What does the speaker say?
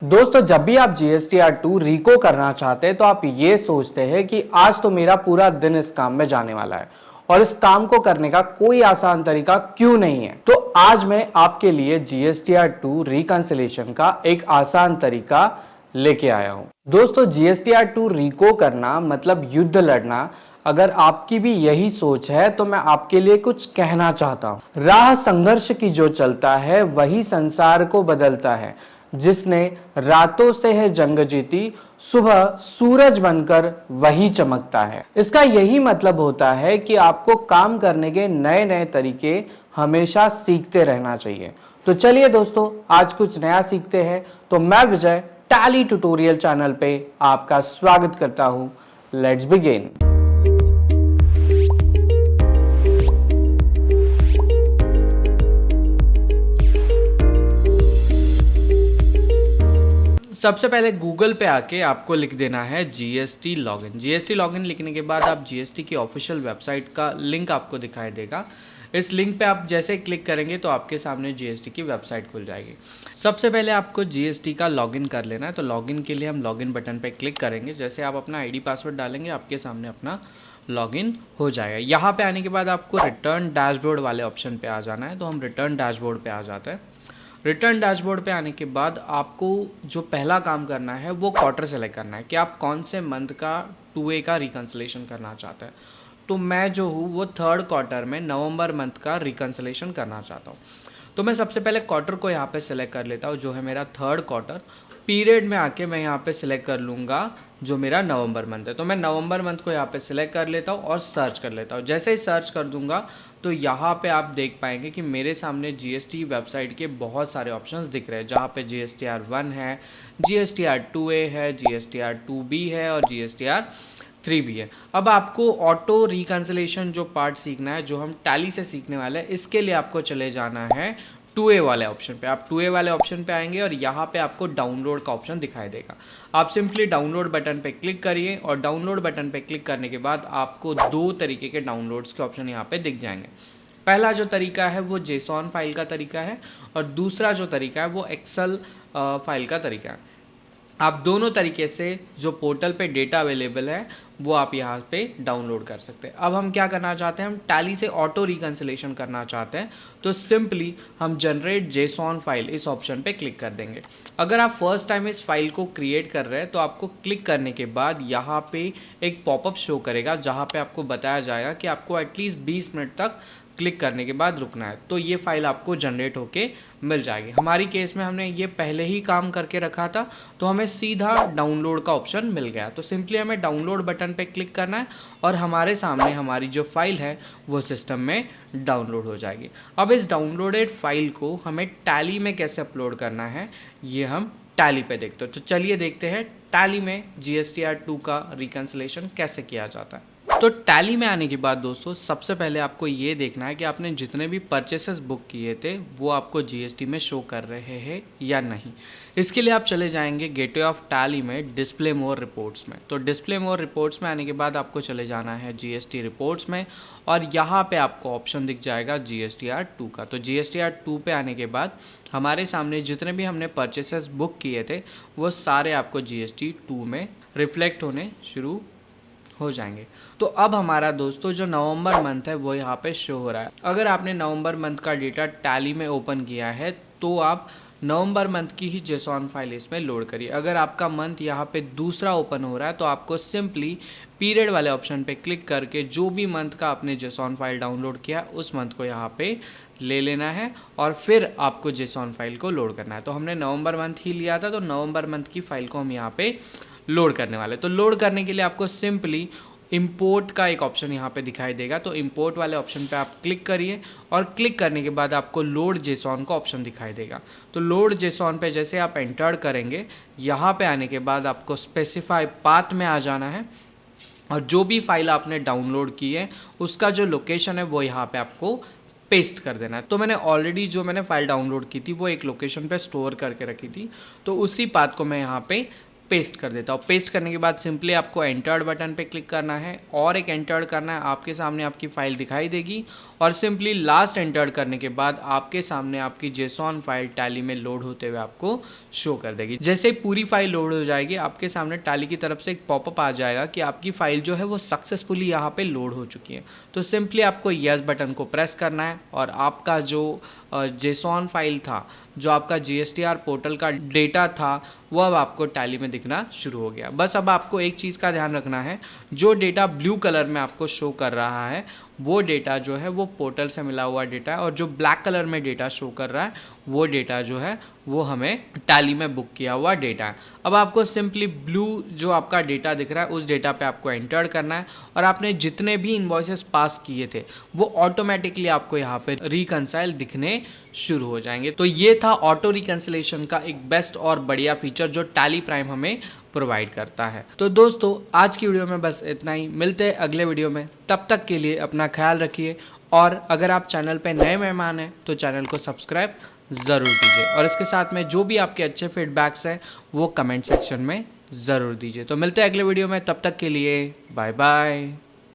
दोस्तों, जब भी आप GSTR2 रिको करना चाहते हैं तो आप ये सोचते हैं कि आज तो मेरा पूरा दिन इस काम में जाने वाला है और इस काम को करने का कोई आसान तरीका क्यों नहीं है। तो आज मैं आपके लिए GSTR2 रिकंसिलेशन का एक आसान तरीका लेके आया हूं। दोस्तों, GSTR2 रिको करना मतलब युद्ध लड़ना। अगर आपकी भी यही सोच है तो मैं आपके लिए कुछ कहना चाहता हूं। राह संघर्ष की जो चलता है वही संसार को बदलता है। जिसने रातों से है जंग जीती, सुबह सूरज बनकर वही चमकता है। इसका यही मतलब होता है कि आपको काम करने के नए नए तरीके हमेशा सीखते रहना चाहिए। तो चलिए दोस्तों, आज कुछ नया सीखते हैं। तो मैं विजय टैली ट्यूटोरियल चैनल पे आपका स्वागत करता हूं। Let's begin. सबसे पहले गूगल पे आके आपको लिख देना है GST लॉगिन। GST लॉगिन लिखने के बाद आप GST की ऑफिशियल वेबसाइट का लिंक आपको दिखाई देगा। इस लिंक पे आप जैसे क्लिक करेंगे तो आपके सामने GST की वेबसाइट खुल जाएगी। सबसे पहले आपको GST का लॉगिन कर लेना है। तो लॉगिन के लिए हम लॉगिन बटन पे क्लिक करेंगे। जैसे आप अपना ID पासवर्ड डालेंगे आपके सामने अपना लॉगिन हो जाएगा। यहाँ पे आने के बाद आपको रिटर्न डैशबोर्ड वाले ऑप्शन पे आ जाना है। तो हम रिटर्न डैशबोर्ड पे आ जाते हैं। रिटर्न डैशबोर्ड पे आने के बाद आपको जो पहला काम करना है वो क्वार्टर सेलेक्ट करना है कि आप कौन से मंथ का 2A का रिकंसिलेशन करना चाहते हैं। तो मैं जो हूँ वो थर्ड क्वार्टर में नवंबर मंथ का रिकंसिलेशन करना चाहता हूँ। तो मैं सबसे पहले क्वार्टर को यहाँ पे सिलेक्ट कर लेता हूँ जो है मेरा थर्ड क्वार्टर। पीरियड में आके मैं यहाँ पे सिलेक्ट कर लूँगा जो मेरा नवंबर मंथ है। तो मैं नवंबर मंथ को यहाँ पे सिलेक्ट कर लेता हूँ और सर्च कर लेता हूँ। जैसे ही सर्च कर दूंगा तो यहाँ पे आप देख पाएंगे कि मेरे सामने GST वेबसाइट के बहुत सारे ऑप्शंस दिख रहे हैं, जहाँ पे GSTR1 है, GSTR2A है, GSTR2B है और GSTR3 भी है। अब आपको ऑटो रिकंसिलेशन जो पार्ट सीखना है, जो हम टैली से सीखने वाले हैं, इसके लिए आपको चले जाना है 2A वाले ऑप्शन पे। आप 2A वाले ऑप्शन पे आएंगे और यहाँ पे आपको डाउनलोड का ऑप्शन दिखाई देगा। आप सिंपली डाउनलोड बटन पे क्लिक करिए और डाउनलोड बटन पे क्लिक करने के बाद आपको दो तरीके के डाउनलोड्स के ऑप्शन यहाँ पे दिख जाएंगे। पहला जो तरीका है वो JSON फाइल का तरीका है और दूसरा जो तरीका है वो एक्सेल फाइल का तरीका है। आप दोनों तरीके से जो पोर्टल पे डेटा अवेलेबल है वो आप यहाँ पे डाउनलोड कर सकते हैं। अब हम क्या करना चाहते हैं, हम टैली से ऑटो रिकंसिलेशन करना चाहते हैं। तो सिंपली हम जनरेट JSON फाइल इस ऑप्शन पे क्लिक कर देंगे। अगर आप फर्स्ट टाइम इस फाइल को क्रिएट कर रहे हैं तो आपको क्लिक करने के बाद यहाँ पे एक पॉपअप शो करेगा जहाँ पे आपको बताया जाएगा कि आपको एटलीस्ट 20 मिनट तक क्लिक करने के बाद रुकना है। तो ये फाइल आपको जनरेट होके मिल जाएगी। हमारी केस में हमने ये पहले ही काम करके रखा था तो हमें सीधा डाउनलोड का ऑप्शन मिल गया। तो सिंपली हमें डाउनलोड बटन पे क्लिक करना है और हमारे सामने हमारी जो फाइल है वो सिस्टम में डाउनलोड हो जाएगी। अब इस डाउनलोडेड फाइल को हमें टैली में कैसे अपलोड करना है ये हम टैली पे देखते हैं। तो चलिए देखते हैं टैली में GSTR2 का रिकंसिलेशन कैसे किया जाता है। तो टैली में आने के बाद दोस्तों सबसे पहले आपको ये देखना है कि आपने जितने भी परचेसेस बुक किए थे वो आपको GST में शो कर रहे हैं या नहीं। इसके लिए आप चले जाएंगे गेटवे ऑफ टैली में डिस्प्ले मोर रिपोर्ट्स में। तो डिस्प्ले मोर रिपोर्ट्स में आने के बाद आपको चले जाना है GST रिपोर्ट्स में और यहाँ पे आपको ऑप्शन दिख जाएगा GSTR2 का। तो GSTR2 पे आने के बाद हमारे सामने जितने भी हमने परचेसेस बुक किए थे वो सारे आपको GST2 में रिफ्लेक्ट होने शुरू हो जाएंगे। तो अब हमारा दोस्तों जो नवंबर मंथ है वो यहाँ पे शो हो रहा है। अगर आपने नवंबर मंथ का डेटा टैली में ओपन किया है तो आप नवंबर मंथ की ही JSON फाइल इसमें लोड करिए। अगर आपका मंथ यहाँ पे दूसरा ओपन हो रहा है तो आपको सिंपली पीरियड वाले ऑप्शन पे क्लिक करके जो भी मंथ का आपने JSON फाइल डाउनलोड किया उस मंथ को यहाँ पे ले लेना है और फिर आपको JSON फाइल को लोड करना है। तो हमने नवंबर मंथ ही लिया था तो नवंबर मंथ की फाइल को हम यहाँ पे लोड करने वाले। तो लोड करने के लिए आपको सिंपली इंपोर्ट का एक ऑप्शन यहाँ पे दिखाई देगा। तो इंपोर्ट वाले ऑप्शन पे आप क्लिक करिए और क्लिक करने के बाद आपको लोड JSON का ऑप्शन दिखाई देगा। तो लोड JSON पे जैसे आप एंटर करेंगे यहाँ पे आने के बाद आपको स्पेसिफाई पाथ में आ जाना है और जो भी फाइल आपने डाउनलोड की है उसका जो लोकेशन है वो यहाँ पे आपको पेस्ट कर देना है। तो मैंने ऑलरेडी जो मैंने फाइल डाउनलोड की थी वो एक लोकेशन पे स्टोर करके रखी थी तो उसी पाथ को मैं यहाँ पे पेस्ट कर देता हूँ। पेस्ट करने के बाद सिंपली आपको एंटर्ड बटन पे क्लिक करना है और एक एंटर्ड करना है, आपके सामने आपकी फाइल दिखाई देगी और सिंपली लास्ट एंटर्ड करने के बाद आपके सामने आपकी जेसॉन फाइल टैली में लोड होते हुए आपको शो कर देगी। जैसे ही पूरी फाइल लोड हो जाएगी आपके सामने टैली की तरफ से एक पॉपअप आ जाएगा कि आपकी फाइल जो है वो सक्सेसफुली यहाँ पे लोड हो चुकी है। तो सिंपली आपको यस बटन को प्रेस करना है और आपका जो जेसॉन फाइल था, जो आपका GSTR पोर्टल का डेटा था, वो अब आपको टैली में दिखना शुरू हो गया। बस अब आपको एक चीज़ का ध्यान रखना है, जो डेटा ब्लू कलर में आपको शो कर रहा है वो डेटा जो है वो पोर्टल से मिला हुआ डेटा है और जो ब्लैक कलर में डेटा शो कर रहा है वो डेटा जो है वो हमें टैली में बुक किया हुआ डेटा है। अब आपको सिंपली ब्लू जो आपका डेटा दिख रहा है उस डेटा पे आपको एंटर करना है और आपने जितने भी इन्वॉइसेस पास किए थे वो ऑटोमेटिकली आपको यहाँ पे रिकंसाइल दिखने शुरू हो जाएंगे। तो ये था ऑटो रिकंसिलेशन का एक बेस्ट और बढ़िया फीचर जो टैली प्राइम हमें प्रोवाइड करता है। तो दोस्तों आज की वीडियो में बस इतना ही, मिलते हैं अगले वीडियो में। तब तक के लिए अपना ख्याल रखिए और अगर आप चैनल पे नए मेहमान हैं तो चैनल को सब्सक्राइब ज़रूर कीजिए और इसके साथ में जो भी आपके अच्छे फीडबैक्स हैं वो कमेंट सेक्शन में ज़रूर दीजिए। तो मिलते हैं अगले वीडियो में, तब तक के लिए बाय बाय।